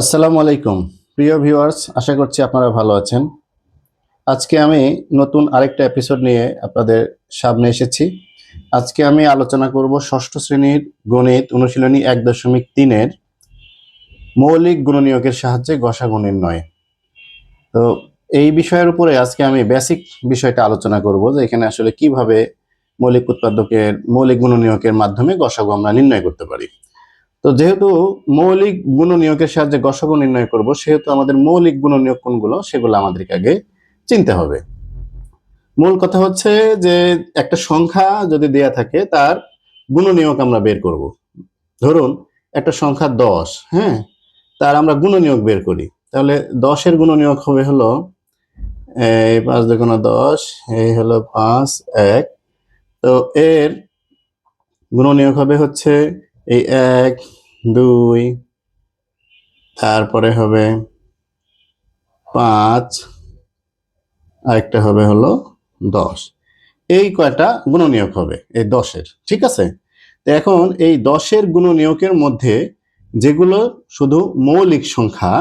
আসসালামু আলাইকুম প্রিয় ভিউয়ার্স, আশা করছি আপনারা ভালো আছেন। আজকে আমি নতুন আরেকটা এপিসোড নিয়ে আপনাদের সামনে এসেছি। আজকে আমি আলোচনা করব ষষ্ঠ শ্রেণীর গণিত অনুশীলনী 1.3-এর মৌলিক গুণনীয়কের সাহায্যে গসাগু নির্ণয়। তো এই বিষয়ের উপরে আজকে আমি বেসিক বিষয়টা আলোচনা করব যে এখানে আসলে কিভাবে মৌলিক গুণনীয়কের মাধ্যমে গসাগু আমরা নির্ণয় করতে পারি। তো যেহেতু মৌলিক গুণনীয়কের সাহায্যে গসাগু নির্ণয় করব, সেহেতু আমাদের মৌলিক গুণনীয়ক কোনগুলো সেগুলো আমাদেরকে আগে চিনতে হবে। মূল কথা হচ্ছে যে একটা সংখ্যা যদি দেয়া থাকে তার গুণনীয়ক আমরা বের করব। ধরুন একটা সংখ্যা 10, হ্যাঁ, তার আমরা গুণনীয়ক বের করি। তাহলে 10-এর গুণনীয়ক হবে হলো এই 5 দুগুণা 10, এই হলো 5 1। তো এর গুণনীয়ক হবে হচ্ছে এই 1 2, তারপরে হবে 5, আরেকটা হবে হলো 10। এই কয়টা গুণনীয়ক হবে এই 10-এর, ঠিক আছে? তো এখন এই 10-এর গুণনীয়কের মধ্যে যেগুলো শুধু মৌলিক সংখ্যা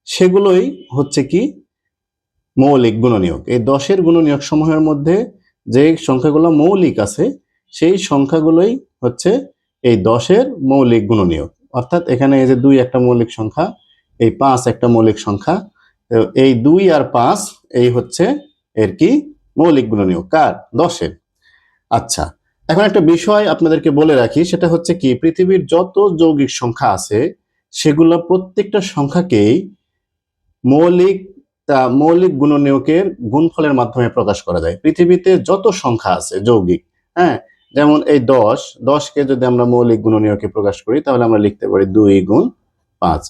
সেগুলোই হচ্ছে কি মৌলিক গুণনীয়ক। এই 10-এর গুণনীয়ক সমূহের মধ্যে যে সংখ্যাগুলো মৌলিক আছে সেই সংখ্যাগুলোই হচ্ছে এই 10-এর মৌলিক গুণনীয়ক। অর্থাৎ এখানে এই যে 2 একটা মৌলিক সংখ্যা, এই 5 একটা মৌলিক সংখ্যা, এই 2 আর 5 এই হচ্ছে এর কি মৌলিক গুণনীয়ক কার? 10-এর। আচ্ছা, এখন একটা বিষয় আপনাদেরকে বলে রাখি, সেটা হচ্ছে কি পৃথিবীর যত যৌগিক সংখ্যা আছে সেগুলো প্রত্যেকটা সংখ্যাকেই মৌলিক মৌলিক গুণনীয়কের গুণফলের মাধ্যমে প্রকাশ করা যায়। পৃথিবীতে যত সংখ্যা আছে যৌগিক, হ্যাঁ, যেমন এই 10কে যদি আমরা মৌলিক গুণনীয়কে প্রকাশ করি তাহলে আমরা লিখতে পারি 2 গুণ 5।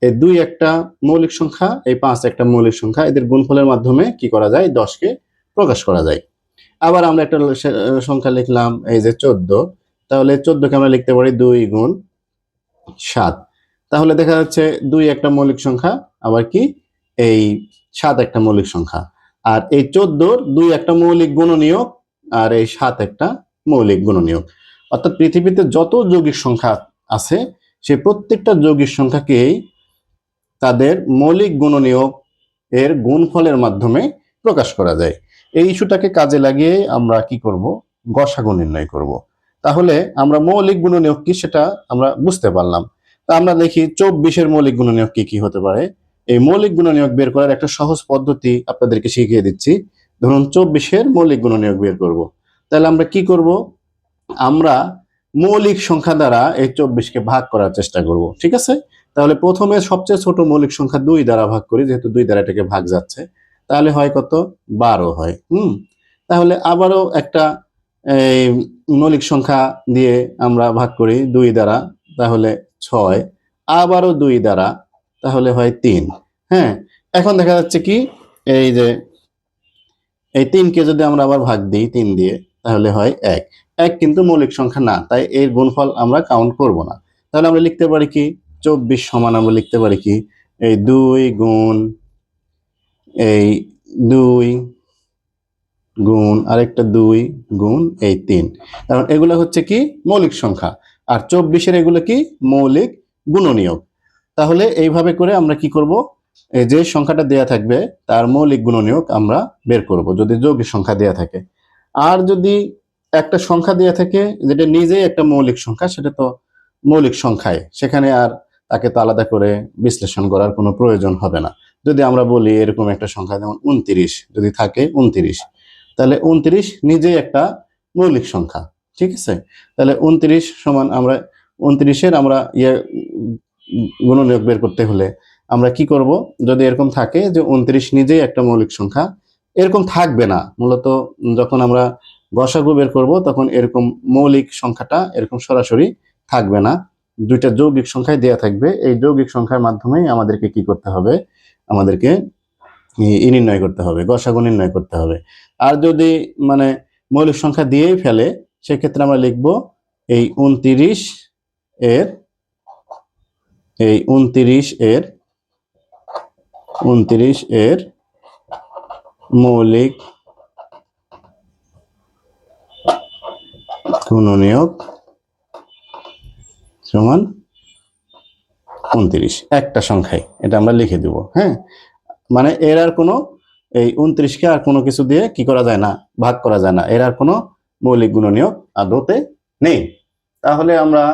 এই 2 একটা মৌলিক সংখ্যা, এই 5 একটা মৌলিক সংখ্যা, এদের গুণফলের মাধ্যমে কি করা যায়? 10কে প্রকাশ করা যায়। আবার আমরা একটা সংখ্যা লিখলাম এই যে 14, তাহলে 14কে আমরা লিখতে পারি 2 গুণ 7। তাহলে দেখা যাচ্ছে 2 একটা মৌলিক সংখ্যা, আবার কি এই 7 একটা মৌলিক সংখ্যা, আর এই 14-র 2 একটা মৌলিক গুণনীয়ক, আর এই 7 একটা মৌলিক গুণনীয়ক। অর্থাৎ পৃথিবীতে যত যৌগিক সংখ্যা আছে সে প্রত্যেকটা যৌগিক সংখ্যাকেই তাদের মৌলিক গুণনীয়ক এর গুণফলের মাধ্যমে প্রকাশ করা যায়। এই ইস্যুটাকে কাজে লাগিয়ে আমরা কি করব? গসাগু নির্ণয় করব। তাহলে আমরা মৌলিক গুণনীয়ক কি সেটা আমরা বুঝতে পারলাম। তা আমরা দেখি 24-এর মৌলিক গুণনীয়ক কি কি হতে পারে। এই মৌলিক গুণনীয়ক বের করার একটা সহজ পদ্ধতি আপনাদেরকে শিখিয়ে দিচ্ছি। ধরুন 24-এর মৌলিক গুণনীয়ক বের করব। তাহলে আমরা কি করব? আমরা মৌলিক সংখ্যা দ্বারা এই 24-কে ভাগ করার চেষ্টা করব, ঠিক আছে? তাহলে প্রথমে সবচেয়ে ছোট মৌলিক সংখ্যা 2 দ্বারা ভাগ করি, যেহেতু 2 দ্বারা এটাকে ভাগ যাচ্ছে। তাহলে হয় কত? 12 হয়। তাহলে আবারও একটা এই মৌলিক সংখ্যা দিয়ে আমরা ভাগ করি 2 দ্বারা, তাহলে 6। আবারও 2 দ্বারা, তাহলে হয় 3। হ্যাঁ, এখন দেখা যাচ্ছে কি এই যে এই 3কে যদি আমরা আবার ভাগ দিই 3 দিয়ে, তাহলে হয় 1। 1 কিন্তু মৌলিক সংখ্যা না, তাই এর গুণফল আমরা কাউন্ট করব না। তাহলে আমরা লিখতে পারি কি 24 সমান আমরা লিখতে পারি কি এই 2 গুণ এই 2 গুণ আরেকটা 2 গুণ এই 3। কারণ এগুলো হচ্ছে কি মৌলিক সংখ্যা, আর 24-এর এগুলো কি মৌলিক গুণনীয়ক। তাহলে এইভাবে করে আমরা কি করব? এই যে সংখ্যাটা দেয়া থাকবে তার মৌলিক গুণনীয়ক আমরা বের করব যদি যৌগিক সংখ্যা দেয়া থাকে। আর যদি একটা সংখ্যা দেয়া থাকে যেটা নিজেই একটা মৌলিক সংখ্যা, সেটা তো মৌলিক সংখ্যায়, সেখানে আর তাকে তো আলাদা করে বিশ্লেষণ করার কোনো প্রয়োজন হবে না। যদি আমরা বলি এরকম একটা সংখ্যা যেমন 29 যদি থাকে 29, তাহলে 29 নিজেই একটা মৌলিক সংখ্যা, ঠিক আছে? তাহলে 29 সমান আমরা 29-এর আমরা গুণনীয়ক বের করতে হলে আমরা কি করব? যদি এরকম থাকে যে 29 নিজেই একটা মৌলিক সংখ্যা, এরকম থাকবে না মূলত। যখন আমরা গসাগু বের করব তখন এরকম মৌলিক সংখ্যাটা এরকম সরাসরি থাকবে না, দুইটা যৌগিক সংখ্যায় দেয়া থাকবে। এই যৌগিক সংখ্যার মাধ্যমেই আমাদেরকে কি করতে হবে? আমাদেরকে নির্ণয় করতে হবে, গসাগু নির্ণয় করতে হবে। আর যদি মানে মৌলিক সংখ্যা দিয়েই ফেলে, সেক্ষেত্রে আমরা লিখব এই 29 এর এই 29 এর মৌলিক গুণনীয়ক সমান 29 একটা সংখ্যায়, এটা আমরা লিখে দিব। হ্যাঁ, মানে এর আর কোনো এই 29কে আর কোনো কিছু দিয়ে কি করা যায় না, ভাগ করা যায় না, এর আর কোনো মৌলিক গুণনীয়ক আদতে নেই। তাহলে আমরা